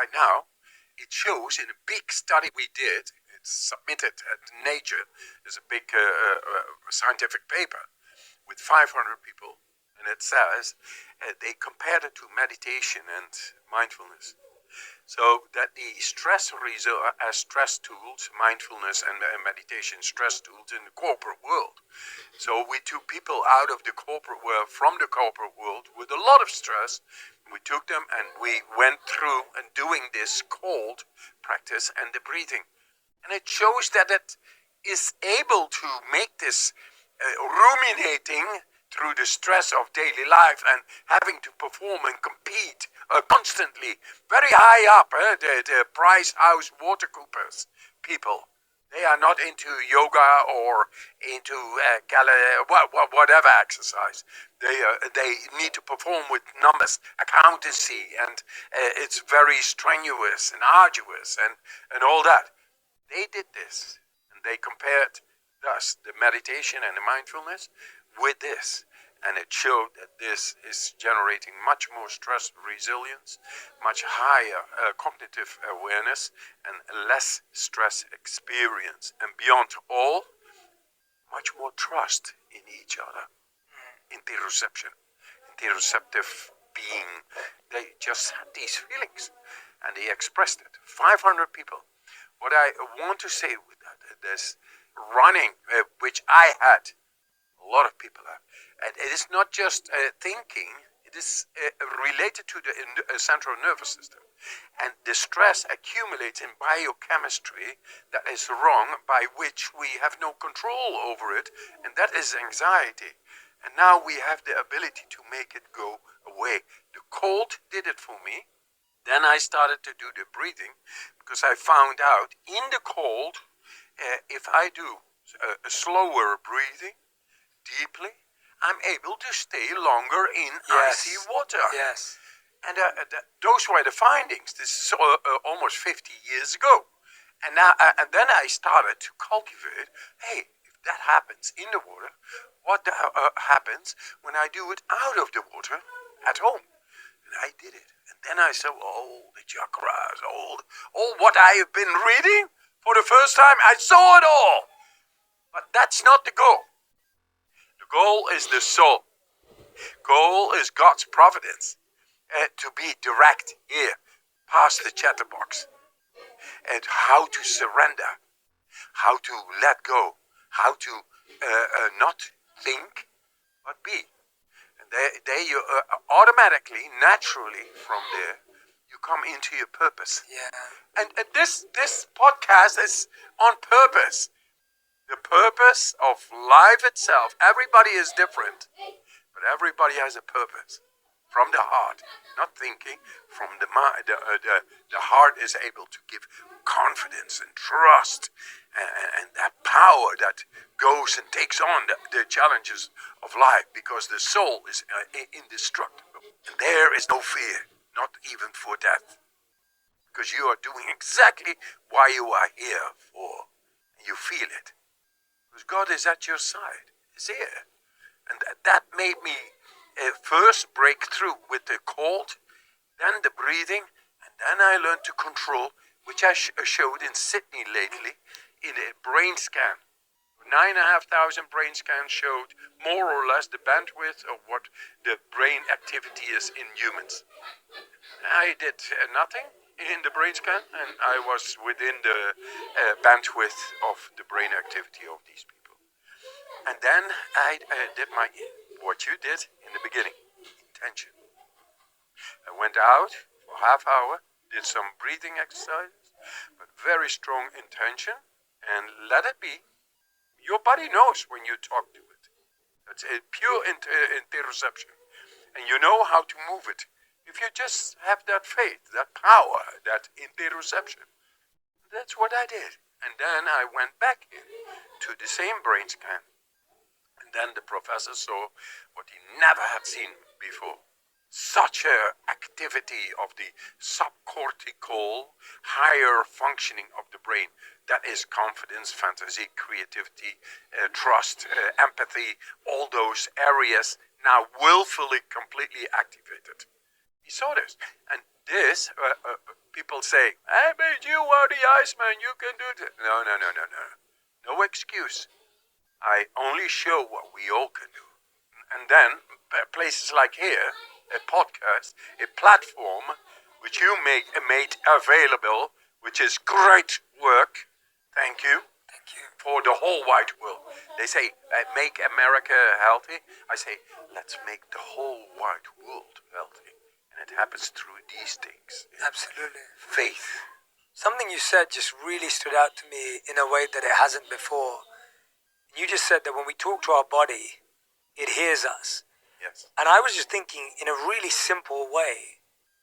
right now, it shows in a big study we did, it's submitted at Nature, there's a big scientific paper with 500 people, and it says they compared it to meditation and mindfulness. So that the stress tools, mindfulness and meditation stress tools in the corporate world. So we took people out of the corporate world, from the corporate world with a lot of stress. We took them and we went through and doing this cold practice and the breathing. And it shows that it is able to make this ruminating through the stress of daily life and having to perform and compete constantly, very high up, the price house water coopers people. They are not into yoga or into whatever exercise. They need to perform with numbers, accountancy, and it's very strenuous and arduous and all that. They did this, and they compared thus the meditation and the mindfulness with this, and it showed that this is generating much more stress resilience, much higher cognitive awareness, and less stress experience, and beyond all, much more trust in each other. Interoceptive being, they just had these feelings, and they expressed it. 500 people. What I want to say with that, this running, which I had, a lot of people have, and it is not just thinking, it is related to the central nervous system. And the stress accumulates in biochemistry that is wrong, by which we have no control over it, and that is anxiety. And now we have the ability to make it go away. The cold did it for me. Then I started to do the breathing, because I found out in the cold, if I do a slower breathing, deeply, I'm able to stay longer in icy water. Yes. And those were the findings. This is almost 50 years ago. And now, and then I started to cultivate, hey, if that happens in the water, what happens when I do it out of the water at home? And I did it. And then I saw all the chakras, all what I have been reading for the first time. I saw it all. But that's not the goal. The goal is the soul. Goal is God's providence. To be direct here, past the chatterbox. And how to surrender. How to let go. How to not think, but be. And there you automatically, naturally, from there, you come into your purpose. Yeah. And this podcast is on purpose. The purpose of life itself. Everybody is different, but everybody has a purpose. From the heart, not thinking, from the mind. The heart is able to give confidence and trust and that power that goes and takes on the challenges of life, because the soul is indestructible. And there is no fear, not even for death, because you are doing exactly why you are here for. And you feel it, because God is at your side. He's here. And that made me first break through with the cold, then the breathing, and then I learned to control, which I showed in Sydney lately in a brain scan. 9,500 brain scans showed more or less the bandwidth of what the brain activity is in humans. I did nothing in the brain scan, and I was within the bandwidth of the brain activity of these people. And then I did what you did in the beginning, intention. I went out for half hour, did some breathing exercises, but very strong intention, and let it be. Your body knows when you talk to it. It's a pure interoception, and you know how to move it. If you just have that faith, that power, that interoception. That's what I did. And then I went back to the same brain scan. And then the professor saw what he never had seen before. Such a activity of the subcortical, higher functioning of the brain. That is confidence, fantasy, creativity, trust, empathy, all those areas now willfully completely activated. He saw this. And this, people say, "Hey, but you are the Iceman, you can do it." No. No excuse. I only show what we all can do. And then places like here, a podcast, a platform which you made available, which is great work. Thank you. Thank you. For the whole wide world. They say, make America healthy. I say, let's make the whole wide world healthy. And it happens through these things. Absolutely. Faith. Something you said just really stood out to me in a way that it hasn't before. You just said that when we talk to our body, it hears us. Yes. And I was just thinking in a really simple way.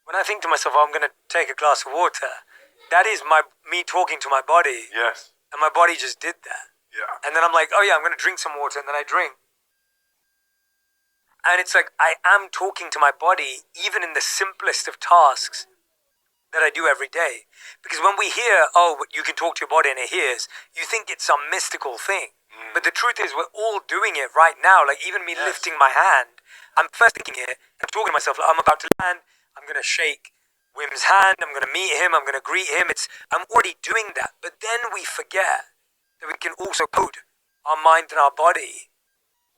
When I think to myself, oh, I'm going to take a glass of water, that is me talking to my body. Yes. And my body just did that. Yeah. And then I'm like, oh yeah, I'm going to drink some water, and then I drink. And it's like I am talking to my body even in the simplest of tasks that I do every day. Because when we hear, oh, you can talk to your body and it hears, you think it's some mystical thing. But the truth is we're all doing it right now. Like even me lifting my hand, I'm first thinking it, I'm talking to myself, like, I'm about to land, I'm going to shake Wim's hand, I'm going to meet him, I'm going to greet him. I'm already doing that. But then we forget that we can also code our mind and our body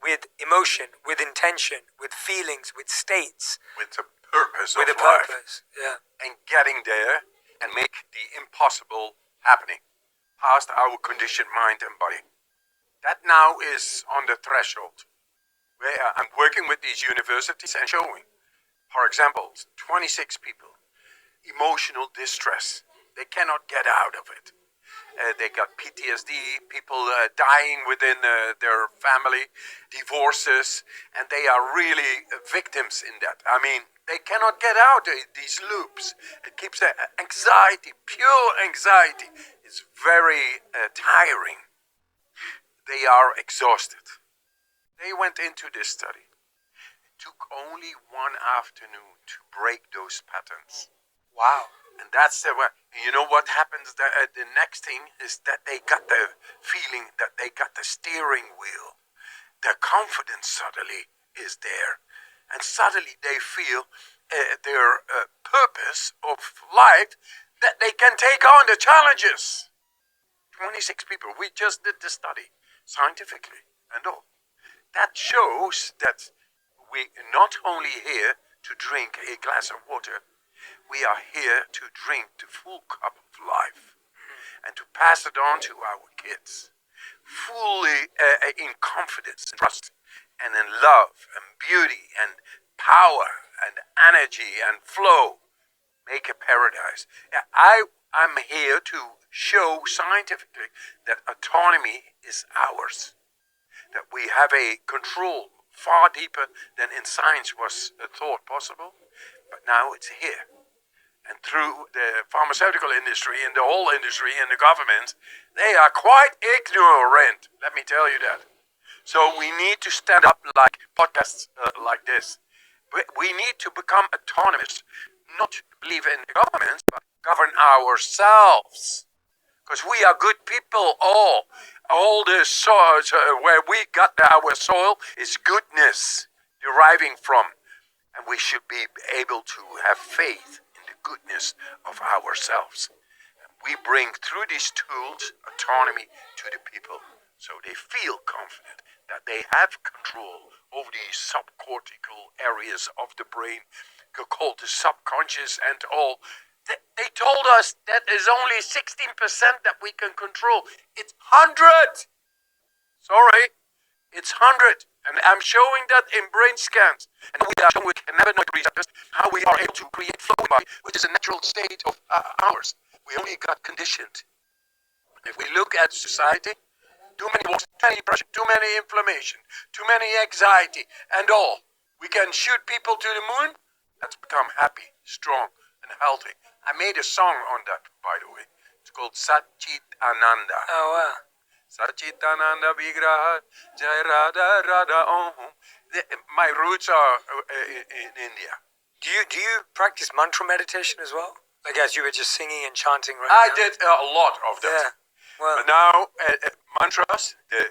with emotion, with intention, with feelings, with states. With the purpose with of a life. purpose, yeah. And getting there and make the impossible happening. Past our conditioned mind and body. That now is on the threshold. Where I'm working with these universities and showing, for example, 26 people, emotional distress. They cannot get out of it. They got PTSD, people dying within their family, divorces, and they are really victims in that. I mean, they cannot get out of these loops. It keeps their anxiety, pure anxiety. It's very tiring. They are exhausted. They went into this study. It took only one afternoon to break those patterns. Wow. And that's the way. You know what happens? The next thing is that they got the feeling that they got the steering wheel. Their confidence suddenly is there. And suddenly they feel their purpose of life, that they can take on the challenges. 26 people. We just did the study. Scientifically and all. That shows that we not only here to drink a glass of water, we are here to drink the full cup of life and to pass it on to our kids, fully in confidence and trust and in love and beauty and power and energy and flow. Make a paradise. I'm here to show scientifically that autonomy is ours. That we have a control far deeper than in science was thought possible. But now it's here. And through the pharmaceutical industry and the whole industry and the government, they are quite ignorant. Let me tell you that. So we need to stand up like podcasts like this. We need to become autonomous. Not believe in the government, but govern ourselves. Because we are good people, all the soil where we got our soil is goodness deriving from. And we should be able to have faith in the goodness of ourselves. And we bring through these tools autonomy to the people. So they feel confident that they have control over these subcortical areas of the brain called the subconscious and all. They told us that is only 16% that we can control. It's 100. Sorry, it's 100. And I'm showing that in brain scans. And we are showing with cannabinoid receptors how we are able to create flow in body, which is a natural state of ours. We only got conditioned. If we look at society, too many wars, too many depression, too many inflammation, too many anxiety, and all. We can shoot people to the moon. Let's become happy, strong, and healthy. I made a song on that, by the way. It's called Satchit Ananda. Oh, wow. Satchit Ananda Vigraha Jai Radha Radha Om. My roots are in India. Do you practice mantra meditation as well? Like as you were just singing and chanting right I now? did a lot of that. Yeah. Well, But now, mantras, the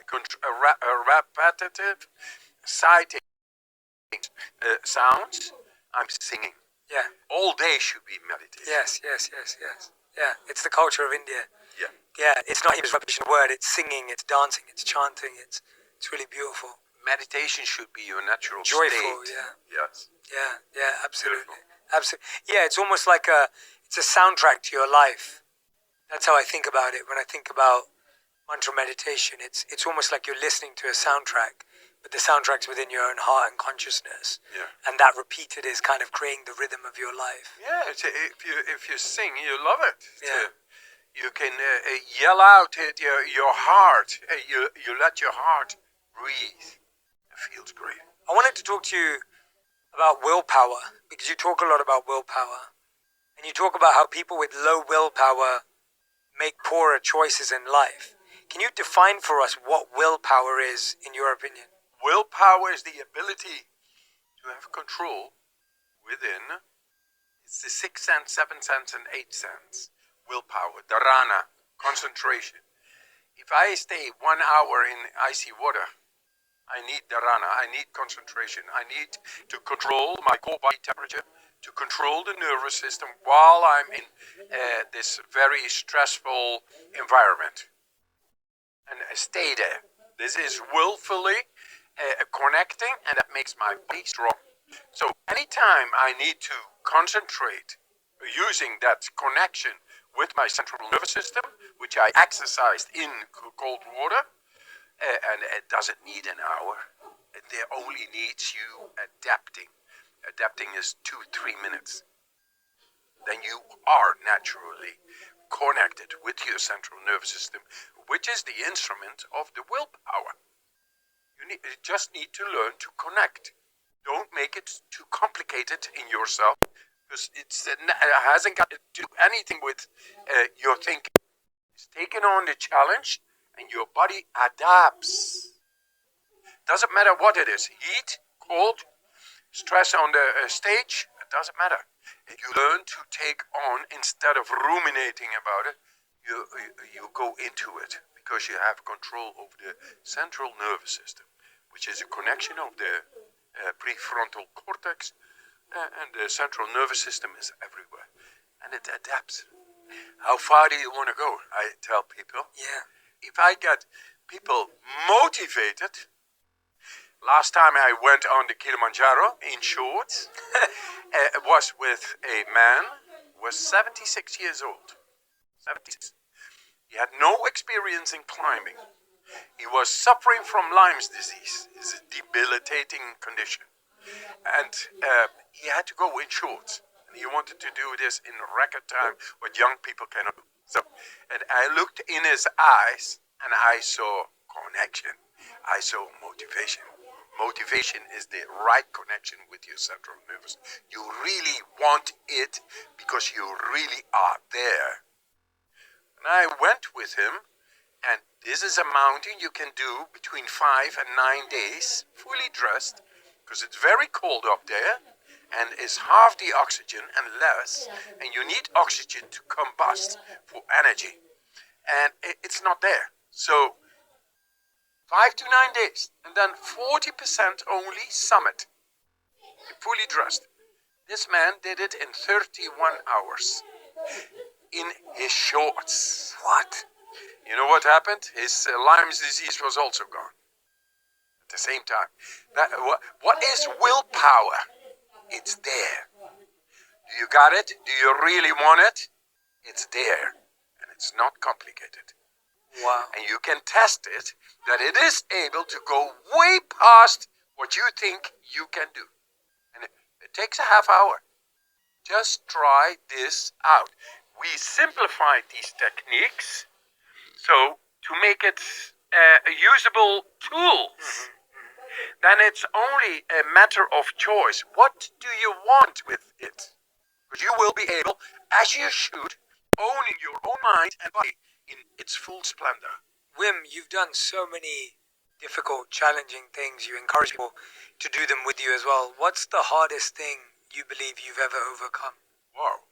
repetitive, citing sounds, I'm singing. Yeah. All day should be meditation. Yes. Yeah, it's the culture of India. Yeah. Yeah, it's not even just repetition of word. It's singing, it's dancing, it's chanting. It's really beautiful. Meditation should be your natural Joyful, state. yeah. Yes. Yeah, absolutely. Absolutely. Yeah, it's almost like it's a soundtrack to your life. That's how I think about it when I think about mantra meditation. It's almost like you're listening to a soundtrack, but the soundtrack's within your own heart and consciousness. Yeah. And that repeated is kind of creating the rhythm of your life. Yeah. If you sing, you love it. Yeah. You can yell out at your heart. You let your heart breathe. It feels great. I wanted to talk to you about willpower, because you talk a lot about willpower. And you talk about how people with low willpower make poorer choices in life. Can you define for us what willpower is, in your opinion? Willpower is the ability to have control within. It's the sixth sense, seventh sense, and eighth sense. Willpower, dharana, concentration. If I stay 1 hour in icy water, I need dharana, I need concentration, I need to control my core body temperature, to control the nervous system while I'm in this very stressful environment. And stay there. This is willfully connecting, and that makes my body strong. So anytime I need to concentrate using that connection with my central nervous system, which I exercised in cold water, and it doesn't need an hour. It only needs you adapting. Adapting is 2-3 minutes. Then you are naturally connected with your central nervous system, which is the instrument of the willpower. You just need to learn to connect. Don't make it too complicated in yourself, because it hasn't got to do anything with your thinking. It's taking on the challenge, and your body adapts. Doesn't matter what it is, heat, cold, stress on the stage, it doesn't matter. If you learn to take on, instead of ruminating about it, you go into it, because you have control over the central nervous system, which is a connection of the prefrontal cortex, and the central nervous system is everywhere, and it adapts. How far do you want to go? I tell people. Yeah. If I get people motivated, last time I went on the Kilimanjaro in shorts, it was with a man who was 76 years old. 76. He had no experience in climbing. He was suffering from Lyme's disease. It's a debilitating condition. And he had to go in shorts. And he wanted to do this in record time, what young people cannot do. So, and I looked in his eyes, and I saw connection. I saw motivation. Motivation is the right connection with your central nervous. You really want it because you really are there. And I went with him, and this is a mountain you can do between 5 and 9 days, fully dressed, because it's very cold up there, and it's half the oxygen and less, and you need oxygen to combust for energy. And it's not there. So 5 to 9 days, and then 40% only summit, fully dressed. This man did it in 31 hours, in his shorts. What? You know what happened? His Lyme's disease was also gone at the same time. What is willpower? It's there. Do you got it? Do you really want it? It's there, and it's not complicated. Wow. And you can test it, that it is able to go way past what you think you can do. And it takes a half hour. Just try this out. We simplified these techniques so to make it a usable tool. Then it's only a matter of choice. What do you want with it? Because you will be able, as you should, owning your own mind and body in its full splendor. Wim, you've done so many difficult, challenging things. You encourage people to do them with you as well. What's the hardest thing you believe you've ever overcome? Wow.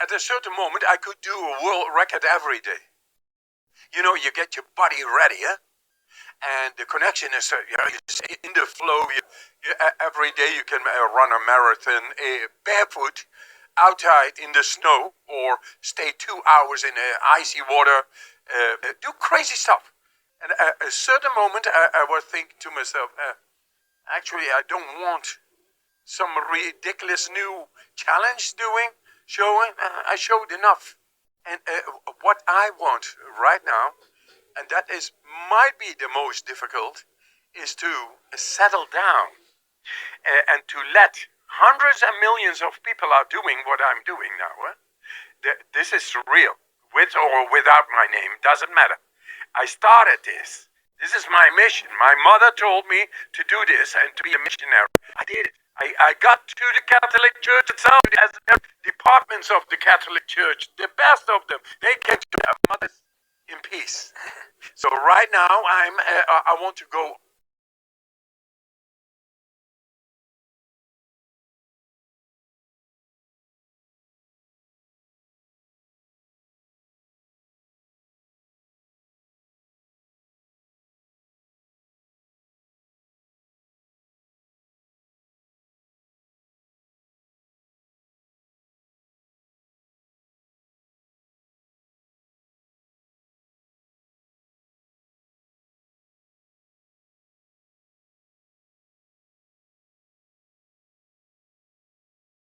At a certain moment, I could do a world record every day. You know, you get your body ready, huh? and the connection is in the flow. Every day you can run a marathon barefoot outside in the snow, or stay 2 hours in icy water, do crazy stuff. And at a certain moment, I was thinking to myself, actually, I don't want some ridiculous new challenge showing. I showed enough. And what I want right now, and that might be the most difficult, is to settle down and to let hundreds and millions of people are doing what I'm doing now. This is real, with or without my name, doesn't matter. I started this. This is my mission. My mother told me to do this and to be a missionary. I did it. I got to the Catholic Church itself, as departments of the Catholic Church, the best of them. They came to their mothers in peace. So right now I want to go